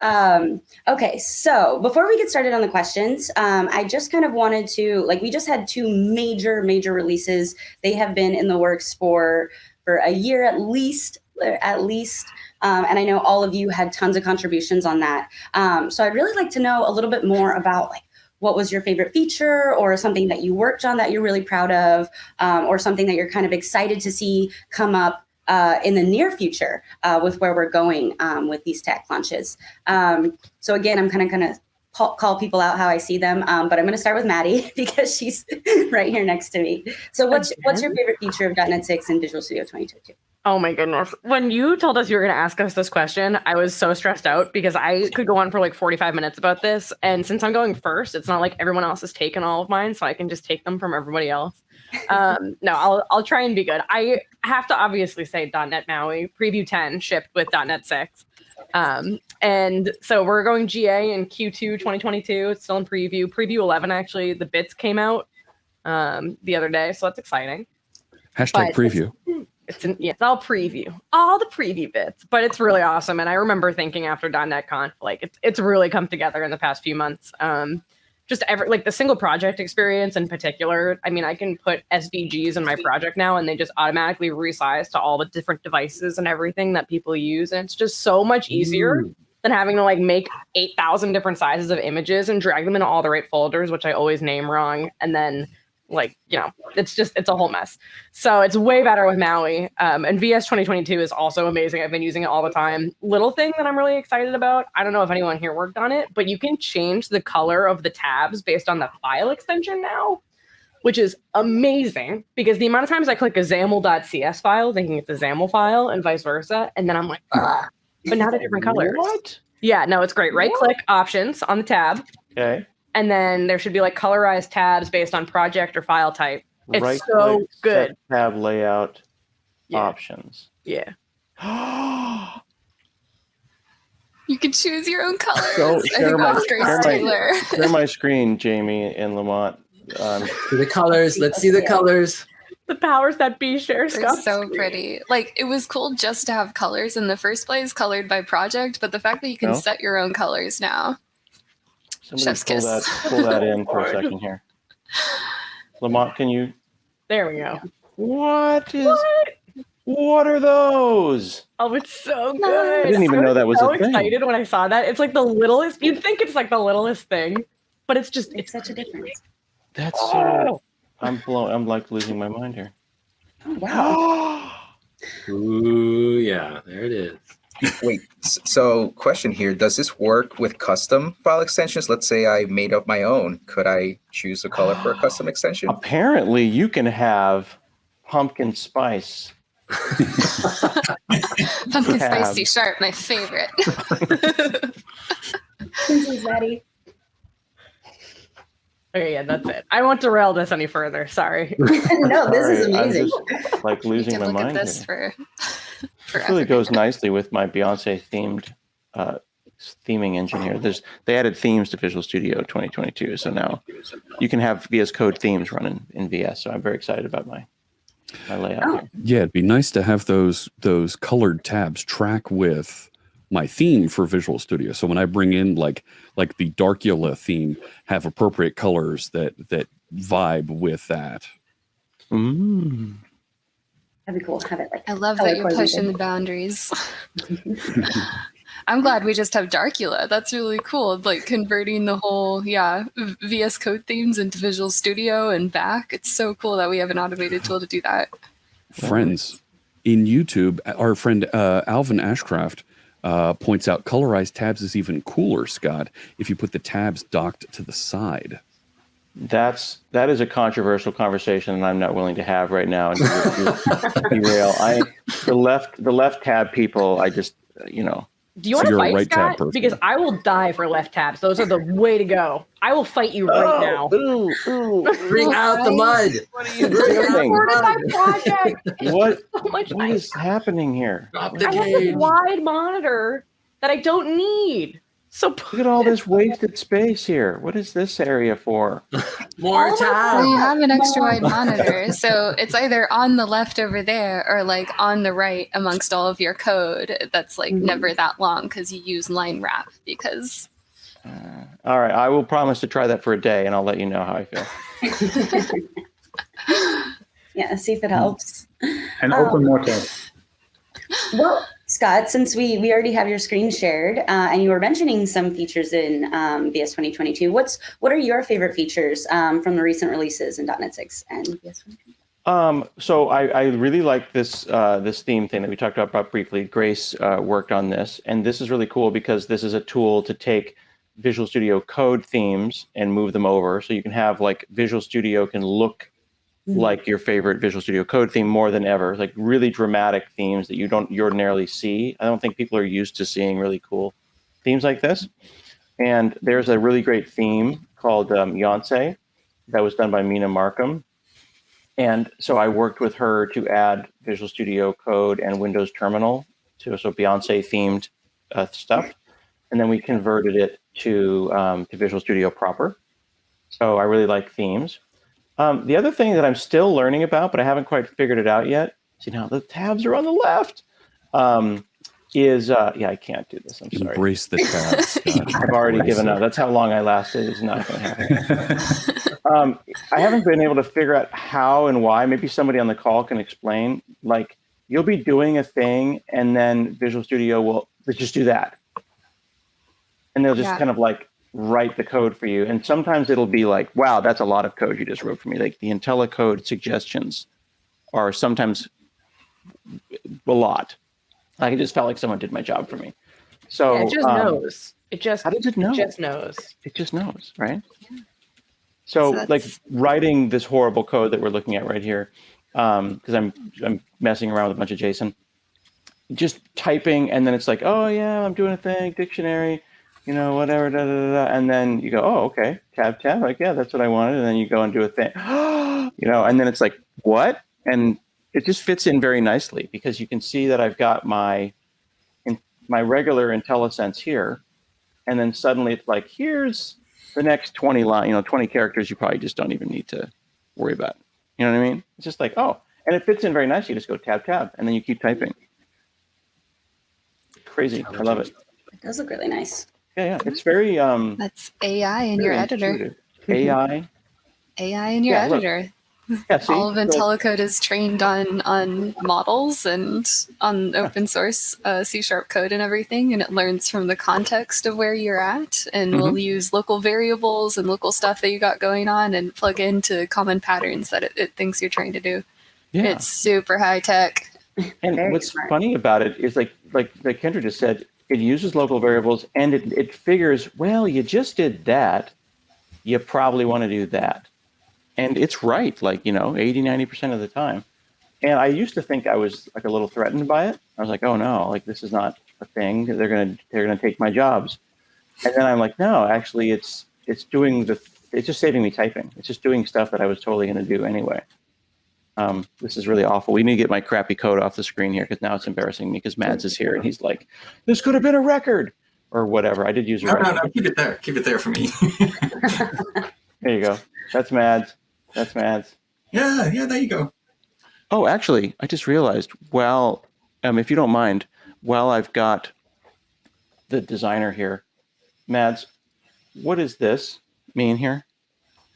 Okay, so before we get started on the questions, I just kind of wanted to, we just had two major releases. They have been in the works for a year at least. And I know all of you had tons of contributions on that. So I'd really like to know a little bit more about what was your favorite feature, or something that you worked on that you're really proud of, or something that you're kind of excited to see come up in the near future with where we're going with these tech launches. So again, I'm kind of going to call people out how I see them, but I'm going to start with Maddie because she's right here next to me. So what's your favorite feature of .NET 6 and Visual Studio 2022? Oh my goodness. When you told us you were going to ask us this question, I was so stressed out because I could go on for 45 minutes about this. And since I'm going first, it's not like everyone else has taken all of mine, so I can just take them from everybody else. No, I'll try and be good. I have to obviously say .NET MAUI Preview 10 shipped with .NET 6. And so we're going GA in Q2 2022. It's still in preview. Preview 11, actually, the bits came out the other day, so that's exciting. Hashtag preview. It's all preview, all the preview bits, but it's really awesome. And I remember thinking after .NET Conf, it's really come together in the past few months. Just the single project experience in particular. I mean, I can put SVGs in my project now and they just automatically resize to all the different devices and everything that people use. And it's just so much easier than having to make 8,000 different sizes of images and drag them into all the right folders, which I always name wrong. And then it's a whole mess. So it's way better with MAUI. And VS 2022 is also amazing. I've been using it all the time. Little thing that I'm really excited about, I don't know if anyone here worked on it, but you can change the color of the tabs based on the file extension now, which is amazing because the amount of times I click a XAML.cs file thinking it's a XAML file and vice versa, and then I'm like, ugh, but now they're different colors. What? Yeah, no, it's great. Right click options on the tab. Okay. And then there should be colorized tabs based on project or file type. It's right so good. Tab layout options. Yeah. You can choose your own colors. So share my screen, Jamie and Lamont. The colors. Let's see the colors. The powers that be share They're stuff. so pretty. It was cool just to have colors in the first place, colored by project, but the fact that you can set your own colors now. Somebody pull that in for a second here. Lamont, can you? There we go. What are those? Oh, it's so good. I didn't even know that was a thing. I was so excited when I saw that. It's the littlest. You'd think it's the littlest thing, but it's such a difference. That's so. I'm losing my mind here. Wow. Ooh, yeah, there it is. Wait, so question here. Does this work with custom file extensions? Let's say I made up my own. Could I choose a color for a custom extension? Apparently, you can have pumpkin spice. Pumpkin spice C#, my favorite. Thanks, Maddie. Okay, yeah, that's it. I won't derail this any further. Sorry. No, this is amazing. I'm just losing my mind. This here. This really goes nicely with my Beyonce themed theming engine here. They added themes to Visual Studio 2022, so now you can have VS Code themes running in VS. So I'm very excited about my layout here. Yeah, it'd be nice to have those colored tabs track with my theme for Visual Studio. So when I bring in like the Darkula theme, have appropriate colors that vibe with that. That'd be cool. Have it I love that you're pushing the boundaries. I'm glad we just have Darkula. That's really cool. Converting the whole, VS Code themes into Visual Studio and back. It's so cool that we have an automated tool to do that. Friends, in YouTube, our friend Alvin Ashcraft points out colorized tabs is even cooler, Scott, if you put the tabs docked to the side. That is a controversial conversation, and I'm not willing to have right now. And derail. The left tab people. I just Do you want to fight, Scott? Because I will die for left tabs. Those are the way to go. I will fight you right now. Bring out the mud. What are you doing? What is happening here? Drop the I have this wide monitor that I don't need. So Look at all this wasted space here. What is this area for? More Well, time. you have an extra wide monitor, so it's either on the left over there or like on the right amongst all of your code that's like never that long because you use line wrap because All right, I will promise to try that for a day, and I'll let you know how I feel. Yeah, see if it helps. And open more tabs. Well, Scott, since we already have your screen shared, and you were mentioning some features in VS 2022, what are your favorite features from the recent releases in .NET 6 and VS 2022? So I really like this this theme thing that we talked about briefly. Grace worked on this, and this is really cool because this is a tool to take Visual Studio Code themes and move them over. So you can have like Visual Studio can look like your favorite Visual Studio Code theme more than ever, like really dramatic themes that you don't ordinarily see. I don't think people are used to seeing really cool themes like this. And there's a really great theme called Beyonce that was done by Mina Markham. And so I worked with her to add Visual Studio Code and Windows Terminal to Beyonce themed stuff. And then we converted it to Visual Studio proper. So I really like themes. The other thing that I'm still learning about, but I haven't quite figured it out yet, see now the tabs are on the left, is, I can't do this, I'm sorry. Embrace the tabs, Scott. I've already given up. That's how long I lasted. It's not going to happen. I haven't been able to figure out how and why. Maybe somebody on the call can explain. Like, you'll be doing a thing, and then Visual Studio will just do that. And they'll just kind of like write the code for you. And sometimes it'll be like, wow, that's a lot of code you just wrote for me. Like the IntelliCode suggestions are sometimes a lot. Like it just felt like someone did my job for me. So it just knows. How does it know? It just knows. It just knows, right? So like writing this horrible code that we're looking at right here, because I'm messing around with a bunch of JSON, just typing, and then it's like, oh yeah, I'm doing a thing, dictionary, whatever, and then you go, oh, okay, tab, like, yeah, that's what I wanted, and then you go and do a thing, and then it's like, what? And it just fits in very nicely because you can see that I've got my regular IntelliSense here, and then suddenly it's like, here's the next 20 line, 20 characters you probably just don't even need to worry about. You know what I mean? It's just like, oh, and it fits in very nicely. You just go tab, and then you keep typing. Crazy. I love it. It does look really nice. Yeah. It's very that's AI in your editor. Intuitive. AI in your editor. Yeah, see? All of IntelliCode is trained on models and on open source C# code and everything, and it learns from the context of where you're at, and will use local variables and local stuff that you got going on and plug into common patterns that it thinks you're trying to do. Yeah. It's super high tech. And Very what's smart. funny about it is like Kendra just said, it uses local variables and it figures, well, you just did that. You probably want to do that. And it's right, 80, 90% of the time. And I used to think I was like a little threatened by it. I was like, oh no, like this is not a thing. They're gonna take my jobs. And then I'm like, no, actually it's just saving me typing. It's just doing stuff that I was totally gonna do anyway. This is really awful. We need to get my crappy code off the screen here because now it's embarrassing me because Mads is here and he's like, this could have been a record or whatever. I did use a record. No, keep it there. Keep it there for me. There you go. That's Mads. Yeah, there you go. Oh, actually, I just realized, if you don't mind, while I've got the designer here, Mads, what does this mean here?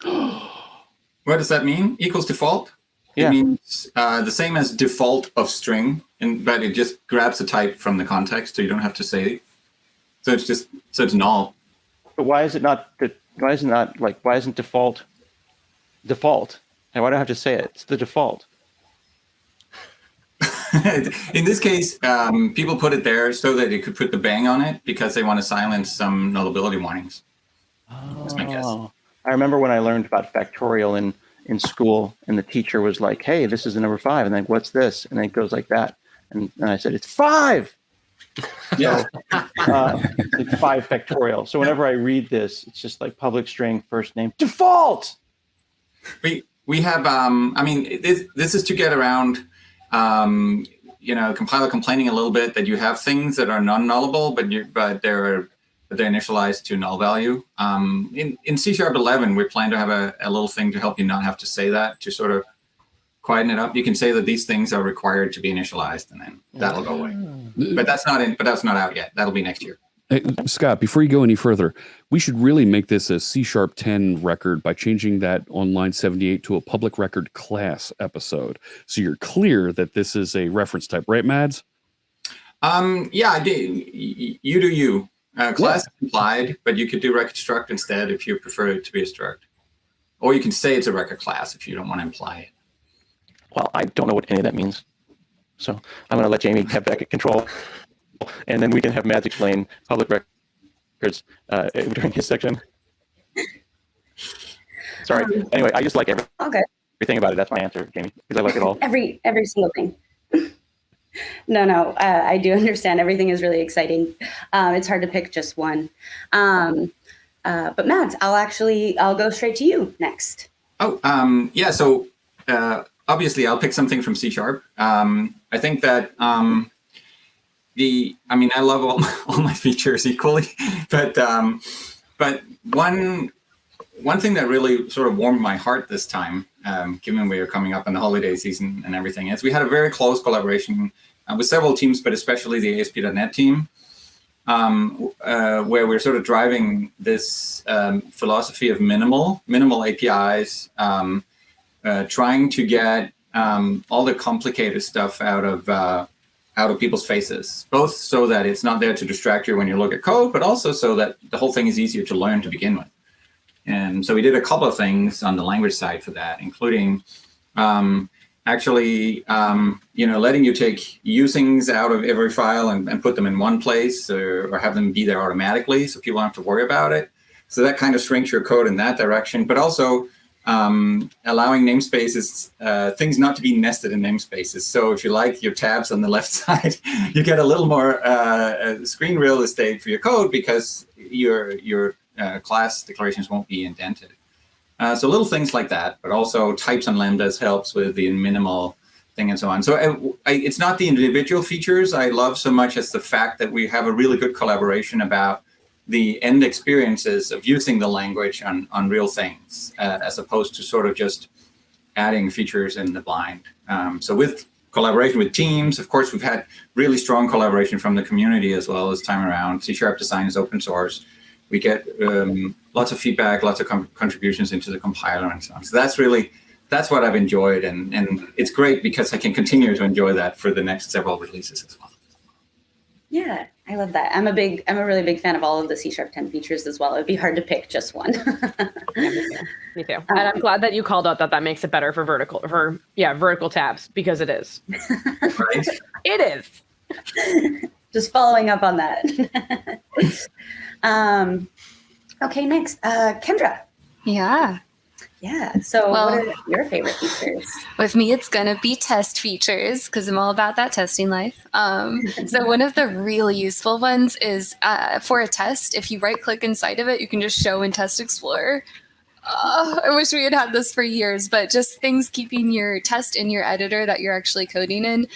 What does that mean? Equals default? Yeah. It means the same as default of string, but it just grabs the type from the context, so you don't have to say it. So it's null. But why isn't default? And why do I have to say it? It's the default. In this case, people put it there so that they could put the bang on it because they want to silence some nullability warnings. That's my guess. I remember when I learned about factorial in school, and the teacher was like, hey, this is the number 5. And then what's this? And then it goes like that. And I said, it's 5. Yeah. It's like 5 factorial. So whenever I read this, it's just like public string, first name, default. We have, this is to get around, compiler complaining a little bit that you have things that are non-nullable, but but they're initialized to null value. In C# 11, we plan to have a little thing to help you not have to say that, to sort of quieten it up. You can say that these things are required to be initialized, and then that'll go away. But that's not out yet. That'll be next year. Hey, Scott, before you go any further, we should really make this a C# 10 record by changing that on line 78 to a public record class episode. So you're clear that this is a reference type, right, Mads? Yeah, I did. You do you. Class is implied, but you could do record struct instead if you prefer it to be a struct. Or you can say it's a record class if you don't want to imply it. Well, I don't know what any of that means. So I'm going to let Jamie have that control. And then we can have Mads explain public records during his section. Sorry. Anyway, I just like everything about it. That's my answer, Jamie, because I like it all. Every single thing. No, I do understand. Everything is really exciting. It's hard to pick just one. But Mads, I'll go straight to you next. Oh, yeah. So obviously, I'll pick something from C#. I think that I love all my features equally, but one thing that really sort of warmed my heart this time, given we are coming up on the holiday season and everything, is we had a very close collaboration with several teams, but especially the ASP.NET team, where we're sort of driving this philosophy of minimal APIs, trying to get all the complicated stuff out of people's faces, both so that it's not there to distract you when you look at code, but also so that the whole thing is easier to learn to begin with. And so we did a couple of things on the language side for that, including letting you take usings out of every file and put them in one place, or have them be there automatically so people don't have to worry about it. So that kind of shrinks your code in that direction, but also allowing namespaces, things not to be nested in namespaces. So if you like your tabs on the left side, you get a little more screen real estate for your code because your class declarations won't be indented. So little things like that, but also types and lambdas helps with the minimal thing and so on. So it's not the individual features I love so much as the fact that we have a really good collaboration about the end experiences of using the language on real things, as opposed to sort of just adding features in the blind. So with collaboration with teams, of course, we've had really strong collaboration from the community as well this time around. C# design is open source. We get lots of feedback, lots of contributions into the compiler and so on. So that's what I've enjoyed. And it's great because I can continue to enjoy that for the next several releases as well. Yeah, I love that. I'm a really big fan of all of the C# 10 features as well. It'd be hard to pick just one. Me too. And I'm glad that you called out that makes it better for vertical tabs, because it is. Right? It is. Just following up on that. Okay, next, Kendra. Yeah. So what are your favorite features? With me, it's going to be test features because I'm all about that testing life. So one of the really useful ones is for a test, if you right click inside of it, you can just show in Test Explorer. I wish we had this for years, but just things keeping your test in your editor that you're actually coding in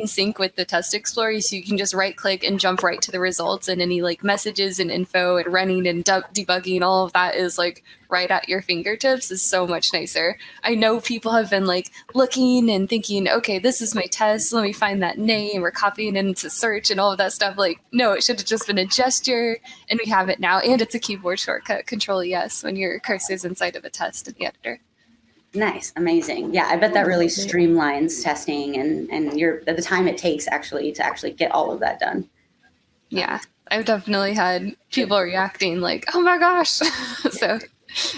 sync with the Test Explorer, so you can just right click and jump right to the results, and any like messages and info and running and debugging, all of that is like right at your fingertips is so much nicer. I know people have been like looking and thinking, okay, this is my test, let me find that name, or copying it into search and all of that stuff. Like, no, it should have just been a gesture, and we have it now. And it's a keyboard shortcut, Control-ES, when your cursor is inside of a test in the editor. Nice, amazing. Yeah, I bet that really streamlines testing and the time it takes to actually get all of that done. Yeah, I've definitely had people reacting like, oh my gosh. So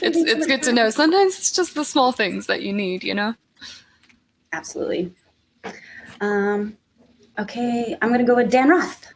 it's good to know. Sometimes it's just the small things that you need, you know? Absolutely. Okay, I'm going to go with Dan Roth.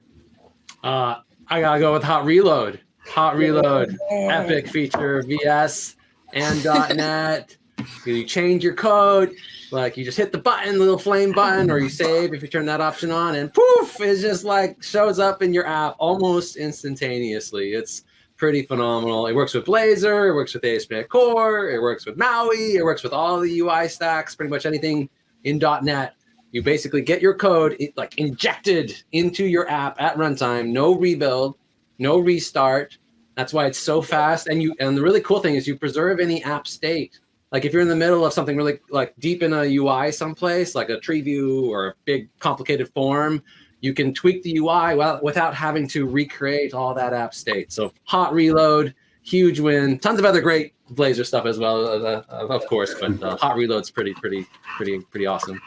I got to go with Hot Reload. Hot Reload, epic feature, VS and .NET. You change your code, like you just hit the button, the little flame button, or you save if you turn that option on, and poof, it just like shows up in your app almost instantaneously. It's pretty phenomenal. It works with Blazor, it works with ASP.NET Core, it works with Maui, it works with all the UI stacks, pretty much anything in .NET. You basically get your code like injected into your app at runtime, no rebuild. no restart. That's why it's so fast. And the really cool thing is you preserve any app state. Like if you're in the middle of something really like deep in a UI someplace, like a tree view or a big complicated form, you can tweak the UI without having to recreate all that app state. So hot reload, huge win. Tons of other great Blazor stuff as well, of course, but hot reload's pretty awesome.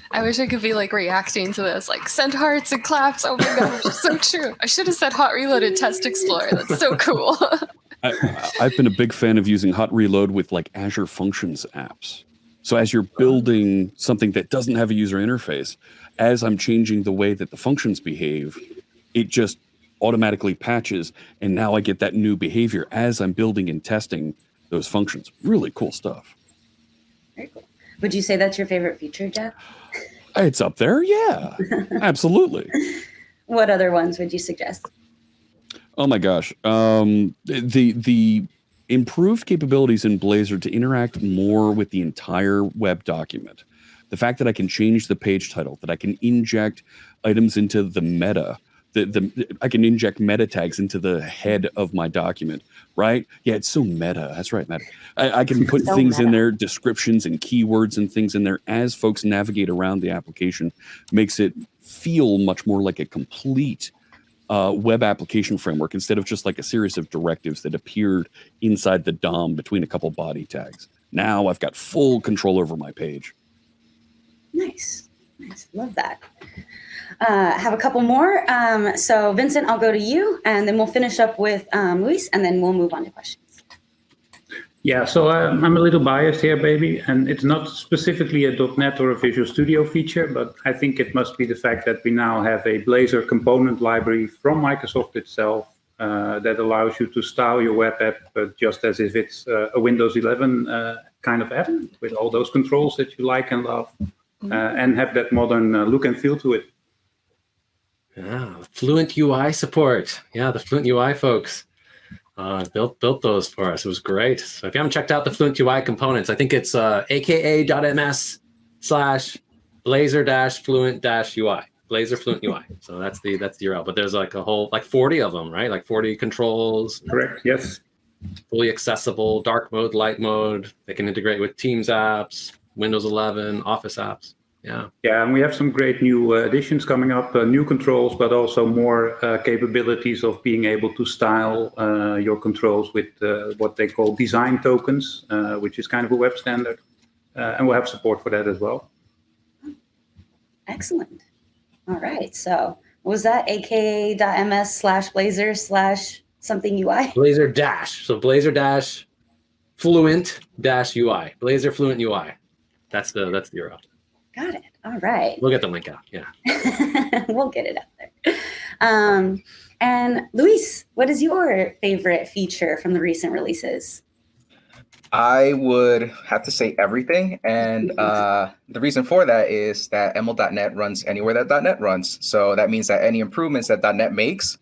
I wish I could be like reacting to this, like send hearts and claps. Oh my gosh, so true. I should have said hot reload in Test Explorer. That's so cool. I've been a big fan of using hot reload with like Azure Functions apps. So as you're building something that doesn't have a user interface, as I'm changing the way that the functions behave, it just automatically patches. And now I get that new behavior as I'm building and testing those functions. Really cool stuff. Very cool. Would you say that's your favorite feature, Jeff? It's up there. Yeah, absolutely. What other ones would you suggest? Oh my gosh. The improved capabilities in Blazor to interact more with the entire web document. The fact that I can change the page title, that I can inject items into the meta, I can inject meta tags into the head of my document, right? Yeah, it's so meta. That's right, meta. I can put So things in meta. there, descriptions and keywords and things in there as folks navigate around the application, makes it feel much more like a complete web application framework instead of just like a series of directives that appeared inside the DOM between a couple body tags. Now I've got full control over my page. Nice. Love that. Have a couple more. So Vincent, I'll go to you, and then we'll finish up with Luis, and then we'll move on to questions. Yeah, so I'm a little biased here, baby, and it's not specifically a .NET or a Visual Studio feature, but I think it must be the fact that we now have a Blazor component library from Microsoft itself that allows you to style your web app just as if it's a Windows 11 kind of app with all those controls that you like and love, and have that modern look and feel to it. Yeah, Fluent UI support. Yeah, the Fluent UI folks built those for us. It was great. So if you haven't checked out the Fluent UI components, I think it's aka.ms/blazor-fluent-ui. Blazor Fluent UI. So that's the URL. But there's like a whole 40 of them, right? Like 40 controls. Correct. Yes. Fully accessible, dark mode, light mode. They can integrate with Teams apps, Windows 11, Office apps. Yeah. Yeah, and we have some great new additions coming up, new controls, but also more capabilities of being able to style your controls with what they call design tokens, which is kind of a web standard. And we'll have support for that as well. Excellent. All right. So what was that? aka.ms/blazor/something UI? Blazor dash. So Blazor dash Fluent dash UI. Blazor Fluent UI. That's the URL. Got it. All right. We'll get the link out. Yeah. We'll get it out there. And Luis, what is your favorite feature from the recent releases? I would have to say everything. And the reason for that is that ML.NET runs anywhere that .NET runs. So that means that any improvements that .NET makes,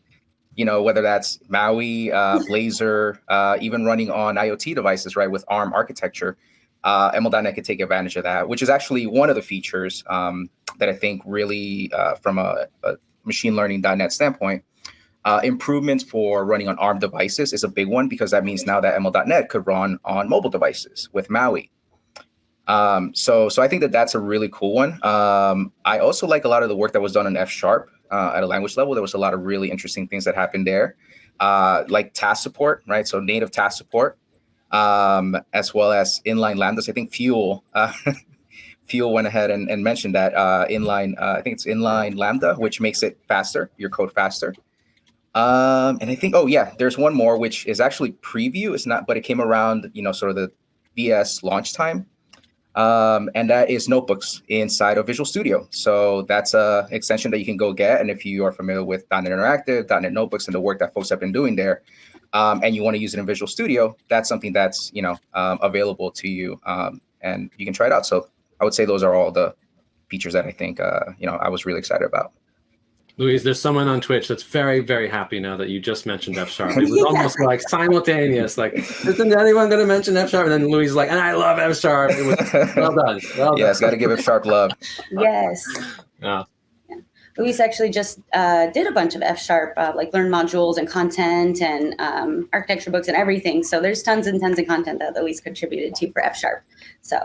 whether that's Maui, Blazor, even running on IoT devices, right, with ARM architecture, ML.NET could take advantage of that, which is actually one of the features that I think really, from a machine learning .NET standpoint, improvements for running on ARM devices is a big one, because that means now that ML.NET could run on mobile devices with Maui. So I think that that's a really cool one. I also like a lot of the work that was done in F# at a language level. There was a lot of really interesting things that happened there, like task support, right? So native task support. As well as inline lambdas. I think Fuel went ahead and mentioned that inline. I think it's inline lambda, which makes it faster, your code faster. And I think, there's one more, which is actually preview. It's not, but it came around, sort of the VS launch time. And that is notebooks inside of Visual Studio. So that's a extension that you can go get. And if you are familiar with .NET Interactive, .NET Notebooks, and the work that folks have been doing there, and you want to use it in Visual Studio, that's something that's, available to you, and you can try it out. So I would say those are all the features that I think, I was really excited about. Luis, there's someone on Twitch that's very, very happy now that you just mentioned F#. It was almost like simultaneous. Like, isn't anyone going to mention F#? And then Luis is like, and I love F#. It was well done. Well done. Yes, got to give F# love. Yes. Yeah. Luis actually just did a bunch of F#, like learn modules and content and architecture books and everything. So there's tons and tons of content that Luis contributed to for F#. So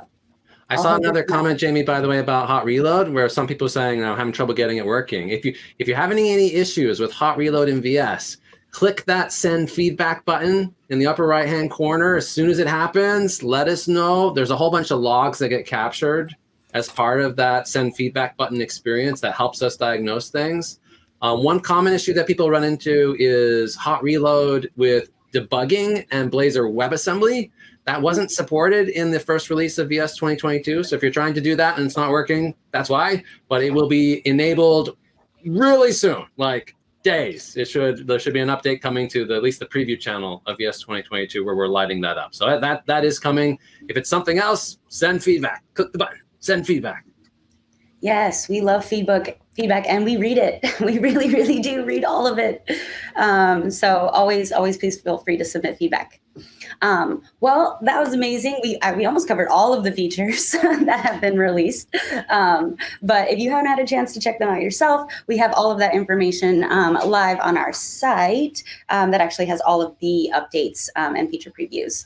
I saw another comment, Jamie, by the way, about Hot Reload, where some people are saying, I'm having trouble getting it working. If you're having any issues with Hot Reload in VS, click that send feedback button in the upper right-hand corner. As soon as it happens, let us know. There's a whole bunch of logs that get captured as part of that send feedback button experience that helps us diagnose things. One common issue that people run into is Hot Reload with debugging and Blazor WebAssembly. That wasn't supported in the first release of VS 2022. So if you're trying to do that and it's not working, that's why. But it will be enabled really soon, like days. There should be an update coming to at least the preview channel of VS 2022 where we're lighting that up. So that is coming. If it's something else, send feedback. Click the button. Send feedback. Yes, we love feedback, and we read it. We really, really do read all of it. So always please feel free to submit feedback. Well, that was amazing. We almost covered all of the features that have been released. But if you haven't had a chance to check them out yourself, we have all of that information live on our site that actually has all of the updates and feature previews.